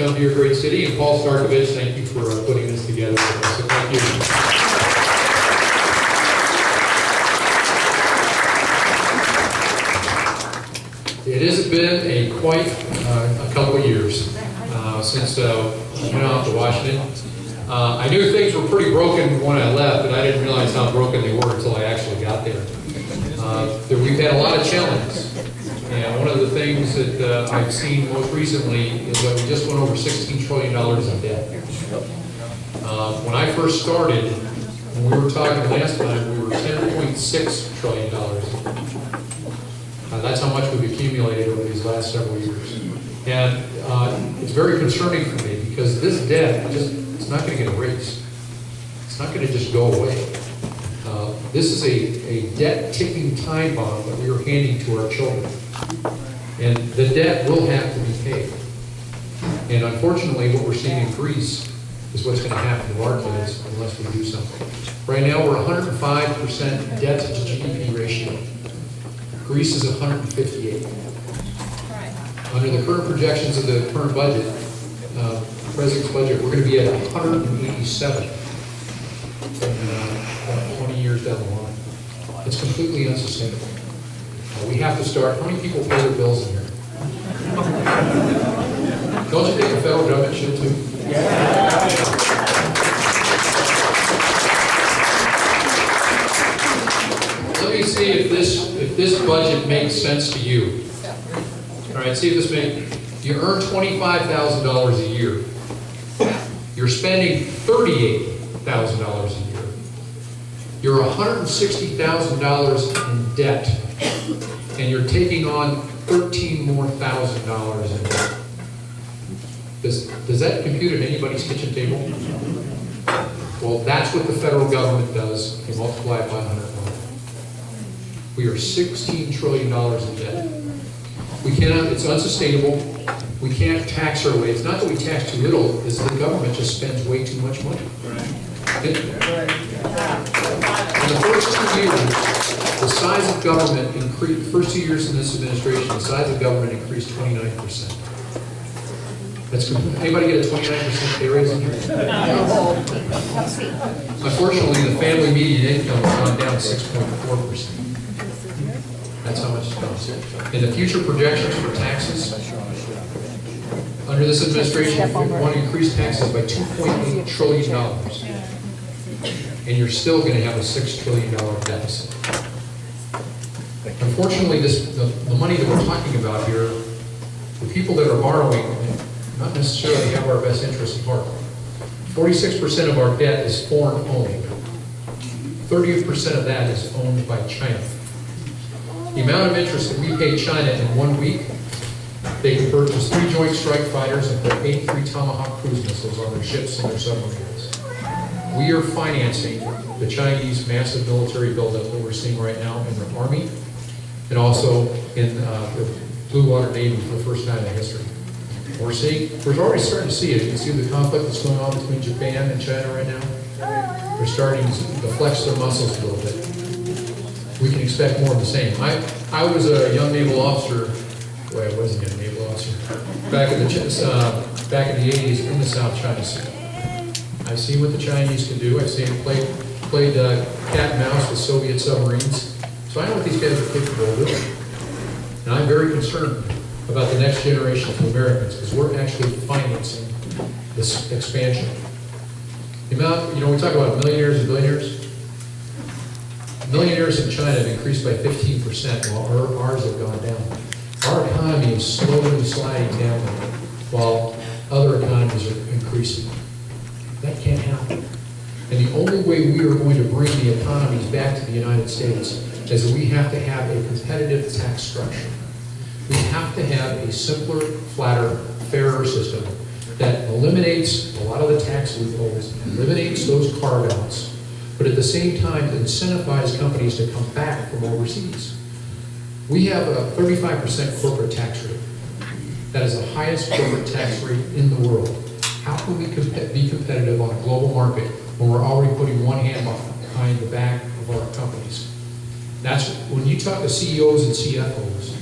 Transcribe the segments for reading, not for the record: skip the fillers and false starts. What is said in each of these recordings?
come to your great city. And Paul Starkovich, thank you for putting this together with us. So thank you. It has been quite a couple of years since I went off to Washington. I knew things were pretty broken when I left, but I didn't realize how broken they were until I actually got there. We've had a lot of challenges. And one of the things that I've seen most recently is that we just went over $16 trillion in debt. When I first started, when we were talking last time, we were $10.6 trillion. That's how much we've accumulated over these last several years. And it's very concerning for me because this debt, it's not going to get erased. It's not going to just go away. This is a debt ticking time bomb that we are handing to our children. And the debt will have to be paid. And unfortunately, what we're seeing in Greece is what's going to happen to our kids unless we do something. Right now, we're 105% debt to GDP ratio. Greece is 158. Under the current projections of the current budget, President's budget, we're going to be at 187 in 20 years down the line. It's completely unsustainable. We have to start. How many people pay their bills in here? Don't you think the federal government should too? Yeah. Let me see if this budget makes sense to you. All right, see if this makes. You earn $25,000 a year. You're spending $38,000 a year. You're $160,000 in debt. And you're taking on $13,000 more in debt. Does that compute at anybody's kitchen table? Well, that's what the federal government does. They multiply it by 101. We are $16 trillion in debt. We cannot, it's unsustainable. We can't tax our way. It's not that we tax too little, it's the government just spends way too much money. In the first 2 years, the size of government increased, first 2 years in this administration, the size of government increased 29%. That's good. Anybody get a 29% pay raise in here? Unfortunately, the family median income has gone down 6.4%. That's how much it's gone. And the future projections for taxes, under this administration, we want to increase taxes by $2.8 trillion. And you're still going to have a $6 trillion deficit. Unfortunately, the money that we're talking about here, the people that are borrowing, not necessarily have our best interests at heart. 46% of our debt is foreign owned. 30% of that is owned by China. The amount of interest that we pay China in 1 week, they can purchase 3 Joint Strike Fighters and put 83 Tomahawk cruise missiles on their ships and their submarines. We are financing the Chinese massive military buildup that we're seeing right now in the Army and also in the Blue Water Navy for the first time in history. We're already starting to see it. You can see the conflict that's going on between Japan and China right now. They're starting to flex their muscles a little bit. We can expect more of the same. I was a young naval officer. Well, I wasn't a young naval officer. Back in the 80s in the South China Sea. I've seen what the Chinese can do. I've seen them played cat and mouse with Soviet submarines. So I know what these guys are capable of doing. And I'm very concerned about the next generation of Americans because we're actually financing this expansion. The amount, we talk about millionaires and billionaires. Millionaires in China have increased by 15% while ours have gone down. Our economy is slowly sliding down while other economies are increasing. That can't happen. And the only way we are going to bring the economies back to the United States is that we have to have a competitive tax structure. We have to have a simpler, flatter, fairer system that eliminates a lot of the tax loopholes, eliminates those carve-outs, but at the same time incentivize companies to come back from overseas. We have a 35% corporate tax rate. That is the highest corporate tax rate in the world. How can we be competitive on a global market when we're already putting one hand behind the back of our companies? That's when you talk to CEOs and CFOs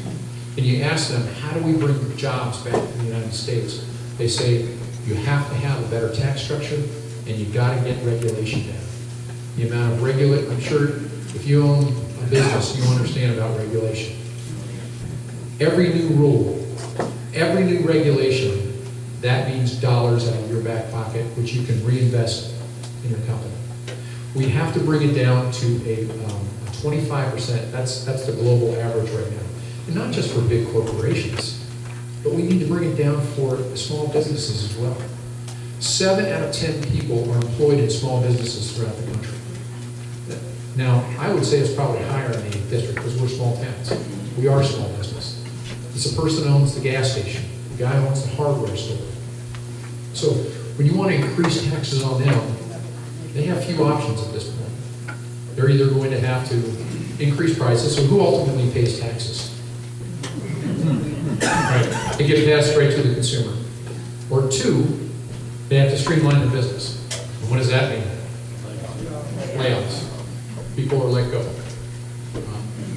and you ask them, how do we bring jobs back to the United States? They say you have to have a better tax structure and you got to get regulation down. The amount of I'm sure if you own a business, you understand about regulation. Every new rule, every new regulation, that means dollars out of your back pocket, which you can reinvest in your company. We have to bring it down to a 25%. That's the global average right now. And not just for big corporations, but we need to bring it down for small businesses as well. 7 out of 10 people are employed in small businesses throughout the country. Now, I would say it's probably higher in the 8th district because we're small towns. We are small business. It's a person who owns the gas station, the guy who owns the hardware store. So when you want to increase taxes on them, they have few options at this point. They're either going to have to increase prices, so who ultimately pays taxes? Right. They get passed straight to the consumer. Or 2, they have to streamline their business. And what does that mean? Layoffs. People are let go.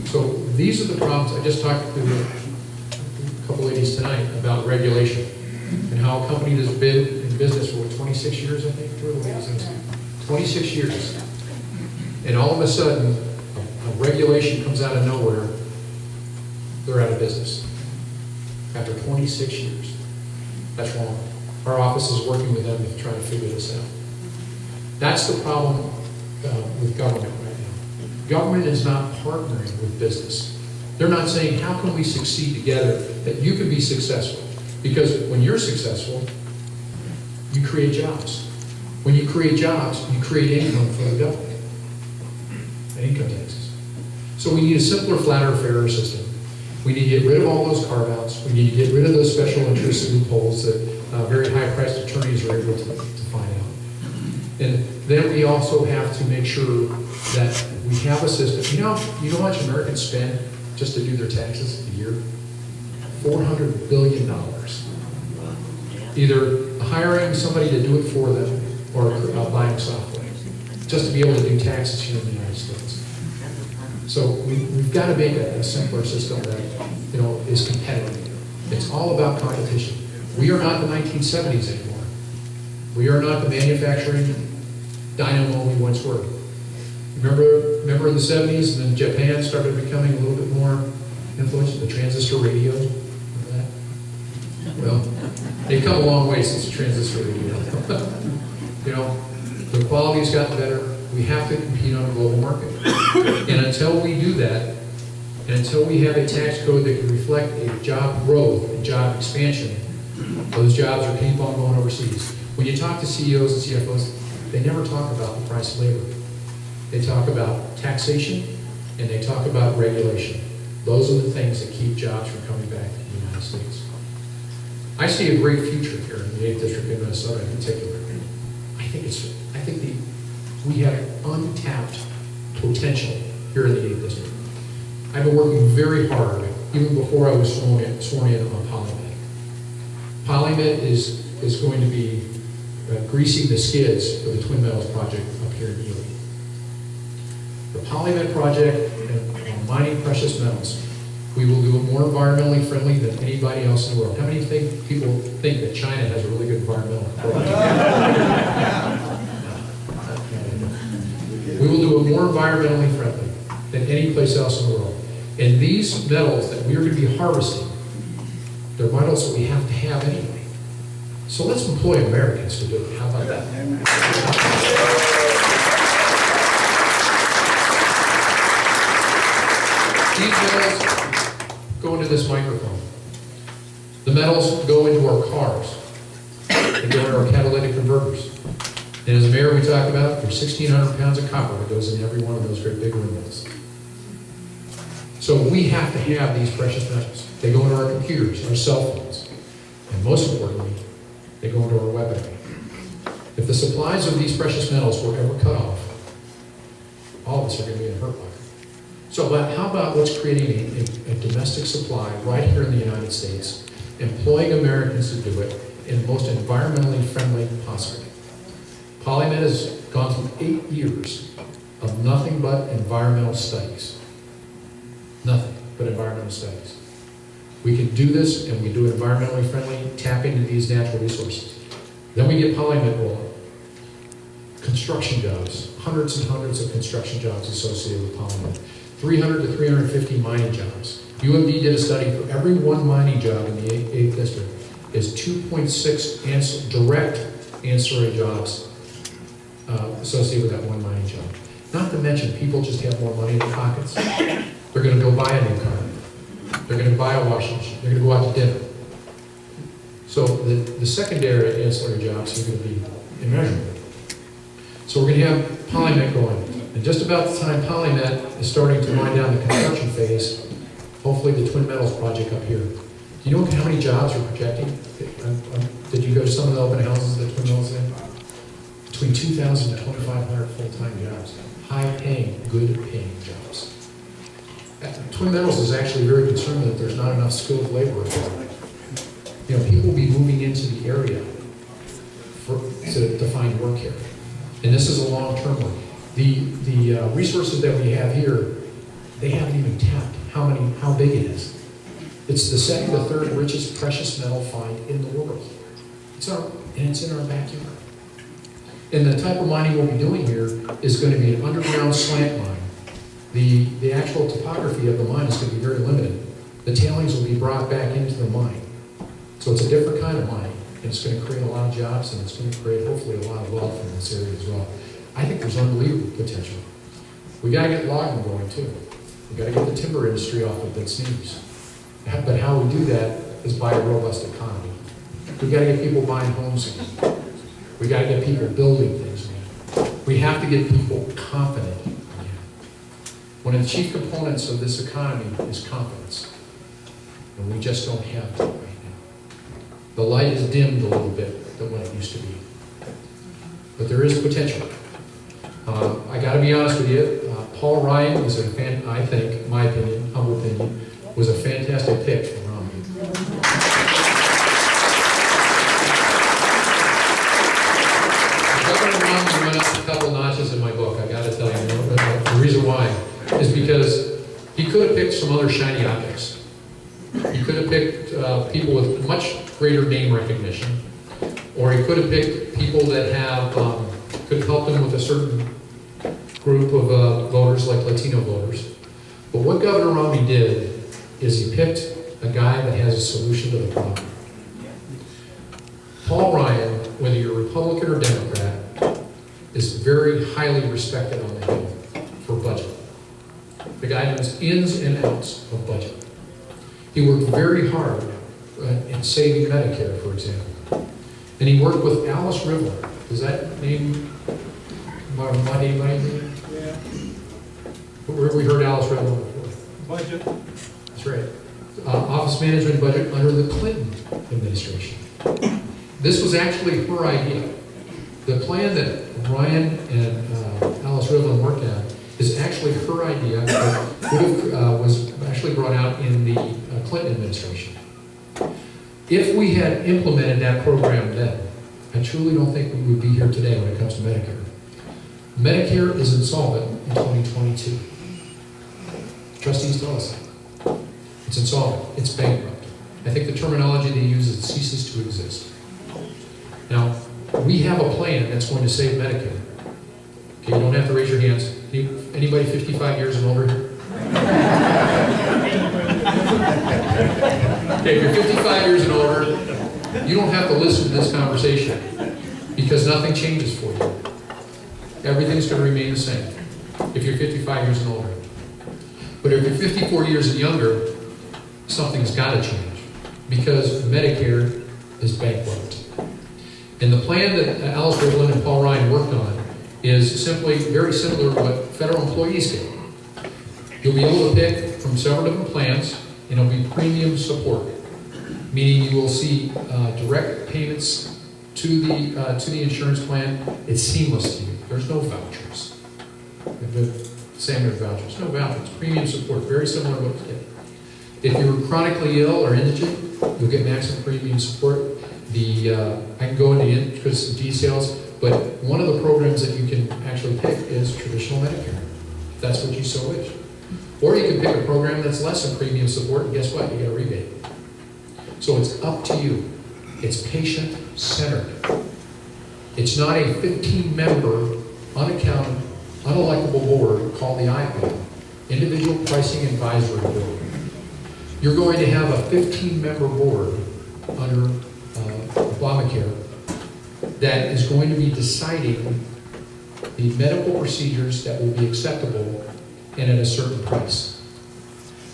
So these are the problems. I just talked to a couple ladies tonight about regulation and how a company that's been in business for 26 years, I think, 26 years. And all of a sudden, a regulation comes out of nowhere, they're out of business. After 26 years. That's wrong. Our office is working with them to try to figure this out. That's the problem with government right now. Government is not partnering with business. They're not saying, how can we succeed together that you can be successful? Because when you're successful, you create jobs. When you create jobs, you create income for the government and income taxes. So we need a simpler, flatter, fairer system. We need to get rid of all those carve-outs. We need to get rid of those special interest loopholes that very high-priced attorneys are able to find out. And then we also have to make sure that we have a system. You know how much Americans spend just to do their taxes a year? $400 billion. Either hiring somebody to do it for them or buying software, just to be able to do taxes here in the United States. So we've got to make a simpler system that is competitive. It's all about competition. We are not the 1970s anymore. We are not the manufacturing dynamo we once were. Remember in the 70s, and then Japan started becoming a little bit more influential, the transistor radio? Remember that? Well, they've come a long way since the transistor radio. The quality's gotten better. We have to compete on a global market. And until we do that, and until we have a tax code that can reflect a job growth and job expansion, those jobs will keep on going overseas. When you talk to CEOs and CFOs, they never talk about the price of labor. They talk about taxation and they talk about regulation. Those are the things that keep jobs from coming back to the United States. I see a great future here in the 8th District of Minnesota in particular. I think we have untapped potential here in the 8th District. I've been working very hard, even before I was sworn in on PolyMed. PolyMed is going to be greasing the skids for the Twin Metals project up here in Ely. The PolyMed project and mining precious metals, we will do it more environmentally friendly than anybody else in the world. How many people think that China has a really good environmental program? We will do it more environmentally friendly than any place else in the world. And these metals that we are going to be harvesting, they're metals that we have to have anyway. So let's employ Americans to do it. How about that? These metals go into this microphone. The metals go into our cars. They go into our catalytic converters. And as the mayor we talked about, there's 1,600 pounds of copper that goes in every one of those great big windmills. So we have to have these precious metals. They go into our computers, our cell phones, and most importantly, they go into our weaponry. If the supplies of these precious metals were ever cut off, all of us are going to be in a hurt locker. So how about what's creating a domestic supply right here in the United States, employing Americans to do it in the most environmentally friendly possible. PolyMed has gone through 8 years of nothing but environmental studies. Nothing but environmental studies. We can do this, and we can do it environmentally friendly, tap into these natural resources. Then we get PolyMet rolling. Construction jobs, hundreds and hundreds of construction jobs associated with PolyMet. 300 to 350 mining jobs. UMD did a study for every one mining job in the 8th district is 2.6 direct ancillary jobs associated with that one mining job. Not to mention, people just have more money in their pockets. They're going to go buy a new car. They're going to buy a washing machine. They're going to go out to dinner. So the secondary ancillary jobs are going to be immeasurable. So we're going to have PolyMet going. And just about the time PolyMet is starting to wind down the construction phase, hopefully the Twin Metals project up here. Do you know how many jobs we're projecting? Did you go to some of the open houses that Twin Metals did? Between 2,000 to 2,500 full-time jobs. High-paying, good-paying jobs. Twin Metals is actually very concerned that there's not enough skilled labor. You know, people will be moving into the area to find work here. And this is a long-term one. The resources that we have here, they haven't even tapped how big it is. It's the second or third richest precious metal find in the world. It's in our backyard. And the type of mining we'll be doing here is going to be an underground slant mine. The actual topography of the mine is going to be very limited. The tailings will be brought back into the mine. So it's a different kind of mine, and it's going to create a lot of jobs, and it's going to create hopefully a lot of wealth in this area as well. I think there's unbelievable potential. We got to get logging going too. We got to get the timber industry off of its knees. But how we do that is by a robust economy. We got to get people buying homes again. We got to get people building things again. We have to get people confident again. One of the chief components of this economy is confidence. And we just don't have that right now. The light is dimmed a little bit than what it used to be. But there is potential. I got to be honest with you, Paul Ryan was I think, my opinion, humble opinion, was a fantastic pick for Romney. Governor Romney went up a couple notches in my book, I got to tell you. The reason why is because he could have picked some other shiny objects. He could have picked people with much greater name recognition, or he could have picked people that have could help him with a certain group of voters, like Latino voters. But what Governor Romney did is he picked a guy that has a solution to the problem. Paul Ryan, whether you're Republican or Democrat, is very highly respected on the Hill for budget. The guy knows ins and outs of budget. He worked very hard in saving Medicare, for example. And he worked with Alice Rivler. Does that name anybody? Yeah. Where have we heard Alice Rivler before? Budget. That's right. Office management budget under the Clinton administration. This was actually her idea. The plan that Ryan and Alice Rivlin worked on is actually her idea that was actually brought out in the Clinton administration. If we had implemented that program then, I truly don't think we would be here today when it comes to Medicare. Medicare is insolvent in 2022. Trustees tell us that. It's insolvent. It's bankrupt. I think the terminology they use is it ceases to exist. Now, we have a plan that's going to save Medicare. Okay, you don't have to raise your hands. Anybody 55 years and older here? Okay, if you're 55 years and older, you don't have to listen to this conversation because nothing changes for you. Everything's going to remain the same if you're 55 years and older. But if you're 54 years and younger, something's got to change because Medicare is bankrupt. And the plan that Alice Rivlin and Paul Ryan worked on is simply very similar to what federal employees get. You'll be able to pick from several different plans, and it'll be premium support, meaning you will see direct payments to the insurance plan. It's seamless to you. There's no vouchers. Same with vouchers. No vouchers. Premium support, very similar to what you get. If you're chronically ill or indigent, you'll get maximum premium support. I can go into some details, but one of the programs that you can actually pick is traditional Medicare. If that's what you so wish. Or you can pick a program that's less than premium support, and guess what? You get a rebate. So it's up to you. It's patient-centered. It's not a 15-member, unaccounted, unelectable board called the IPAD, Individual Pricing Advisory Board. You're going to have a 15-member board under Obamacare that is going to be deciding the medical procedures that will be acceptable and at a certain price.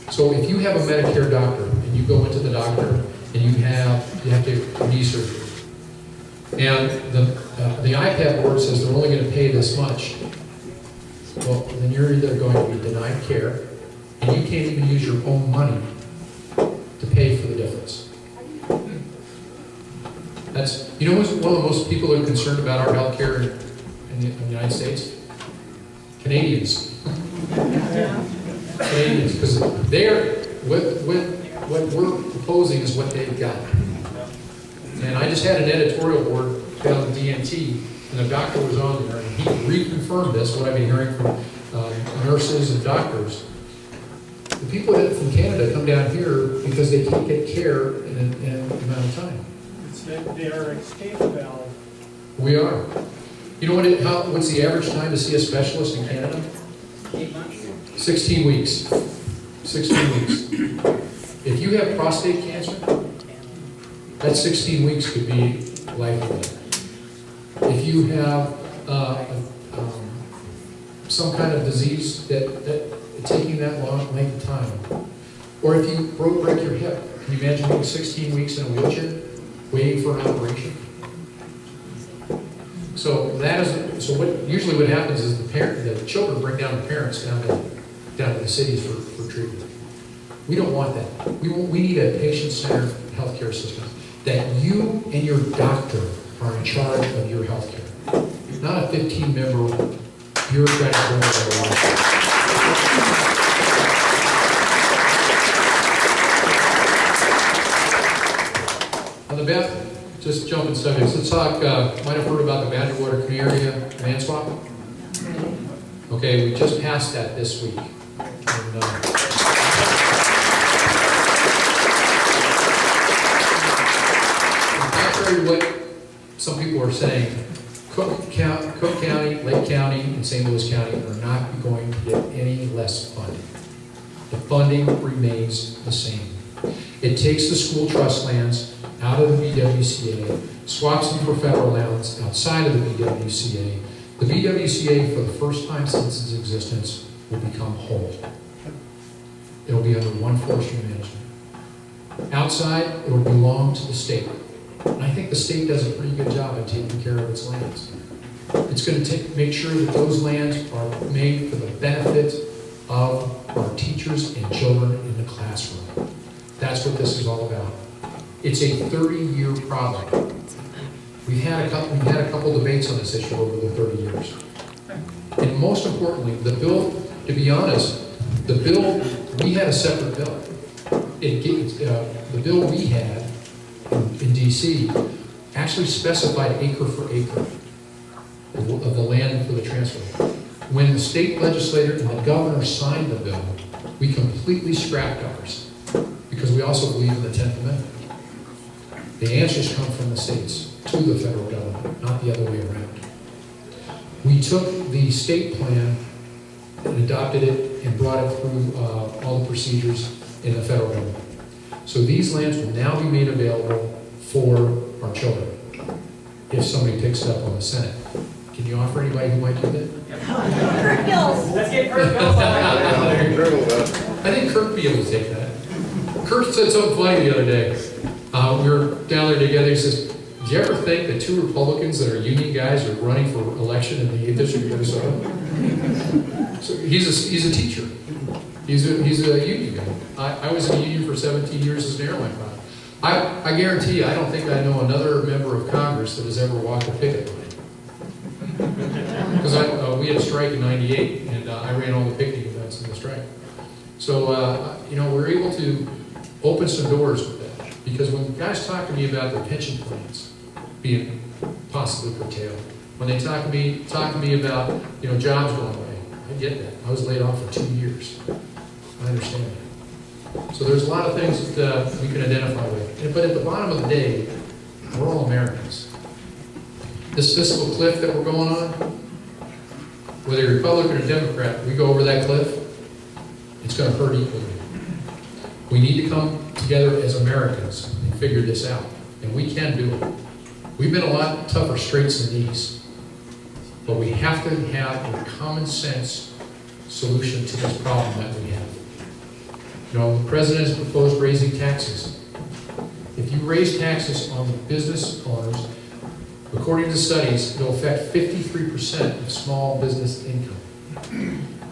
So if you have a Medicare doctor and you go into the doctor and you have to have knee surgery, and the IPAD board says they're only going to pay this much, well, then you're either going to be denied care, and you can't even use your own money to pay for the difference. That's, you know who's one of the most people that are concerned about our health care in the United States? Canadians. Canadians, because they're, what we're proposing is what they've got. And I just had an editorial board down at DNT, and the doctor was on there, and he reconfirmed this, what I've been hearing from nurses and doctors. The people from Canada come down here because they can't get care in an amount of time. They are escape valve. We are. You know what's the average time to see a specialist in Canada? 8 months. 16 weeks. 16 weeks. If you have prostate cancer, that 16 weeks could be life-threatening. If you have some kind of disease that taking that long length of time, or if you break your hip, can you imagine being 16 weeks in a wheelchair, waiting for an operation? So what happens is the children bring down the parents down to the cities for treatment. We don't want that. We need a patient-centered healthcare system that you and your doctor are in charge of your healthcare, not a 15-member bureaucratic board. On the back, just jumping subjects. Let's talk. Might have heard about the Badgerwater Community area land swap. Okay, we just passed that this week. And, contrary to what some people are saying, Cook County, Lake County, and St. Louis County are not going to get any less funding. The funding remains the same. It takes the school trust lands out of the BWCA, swaps them for federal lands outside of the BWCA. The BWCA, for the first time since its existence, will become whole. It will be under one forestry management. Outside, it will belong to the state. And I think the state does a pretty good job of taking care of its lands. It's going to make sure that those lands are made for the benefit of our teachers and children in the classroom. That's what this is all about. It's a 30-year problem. We've had a couple debates on this issue over the 30 years. And most importantly, the bill, to be honest, we had a separate bill. The bill we had in D.C. actually specified acre for acre of the land for the transfer. When the state legislator and the governor signed the bill, we completely scrapped ours because we also believe in the 10th Amendment. The answers come from the states to the federal government, not the other way around. We took the state plan and adopted it and brought it through all the procedures in the federal government. So these lands will now be made available for our children if somebody picks it up on the Senate. Can you offer anybody who might do that? Kirk Gills. Let's get Kirk Gills on. I think Kirk be able to take that. Kirk said something funny the other day. We were down there together. He says, "Do you ever think that two Republicans that are union guys are running for election in the 8th District of Minnesota?" So he's a teacher. He's a union guy. I was in a union for 17 years as an airline pilot. I guarantee you, I don't think I know another member of Congress that has ever walked a picket line. Because we had a strike in '98, and I ran all the picketing events in the strike. So, we're able to open some doors with that. Because when guys talk to me about their pension plans being possibly curtailed, when they talk to me about, jobs going away, I get that. I was laid off for 2 years. I understand that. So there's a lot of things that we can identify with. But at the bottom of the day, we're all Americans. This fiscal cliff that we're going on, whether you're Republican or Democrat, we go over that cliff, it's going to hurt equally. We need to come together as Americans and figure this out. And we can do it. We've been a lot tougher straits than these. But we have to have a common sense solution to this problem that we have. You know, the president has proposed raising taxes. If you raise taxes on the business owners, according to studies, it will affect 53% of small business income.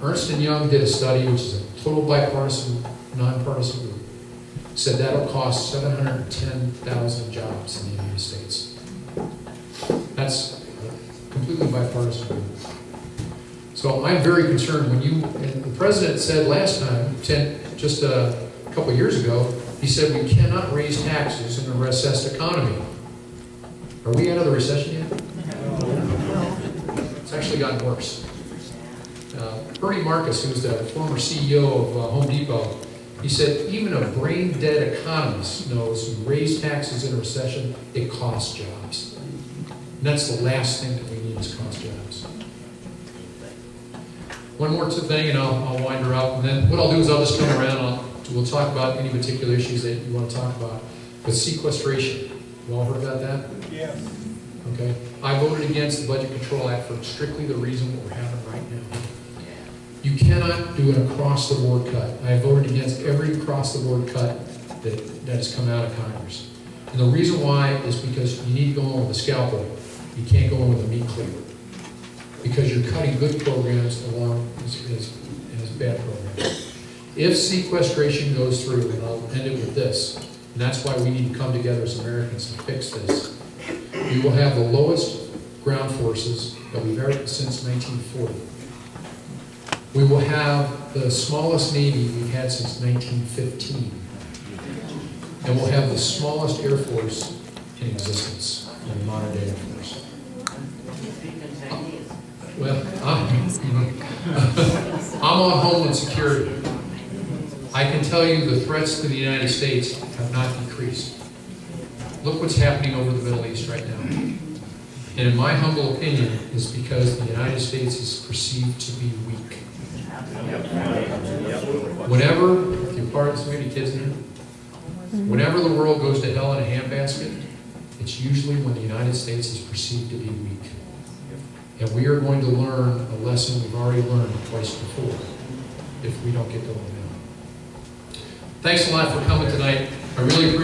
Ernst & Young did a study, which is a total bipartisan, nonpartisan group, said that'll cost 710,000 jobs in the United States. That's a completely bipartisan group. So I'm very concerned when you, and the president said last time, just a couple of years ago, he said we cannot raise taxes in a recessed economy. Are we out of the recession yet? It's actually gotten worse. Bernie Marcus, who's the former CEO of Home Depot, he said even a brain-dead economist knows you raise taxes in a recession, it costs jobs. And that's the last thing that we need is cost jobs. One more thing, and I'll wind her up. And then what I'll do is I'll just come around. We'll talk about any particular issues that you want to talk about. But sequestration, you all heard about that? Yes. Okay. I voted against the Budget Control Act for strictly the reason what we're having right now. You cannot do an across-the-board cut. I voted against every across-the-board cut that has come out of Congress. And the reason why is because you need to go in with a scalpel. You can't go in with a meat cleaver. Because you're cutting good programs along as bad programs. If sequestration goes through, and I'll end it with this, and that's why we need to come together as Americans and fix this, we will have the lowest ground forces that we've ever since 1940. We will have the smallest Navy we've had since 1915. And we'll have the smallest Air Force in existence, in the modern day Air Force. Well, I'm on Homeland Security. I can tell you the threats to the United States have not decreased. Look what's happening over the Middle East right now. And in my humble opinion, is because the United States is perceived to be weak. Whenever, if you're part of so many kids in here, whenever the world goes to hell in a handbasket, it's usually when the United States is perceived to be weak. And we are going to learn a lesson we've already learned twice before if we don't get going now. Thanks a lot for coming tonight. I really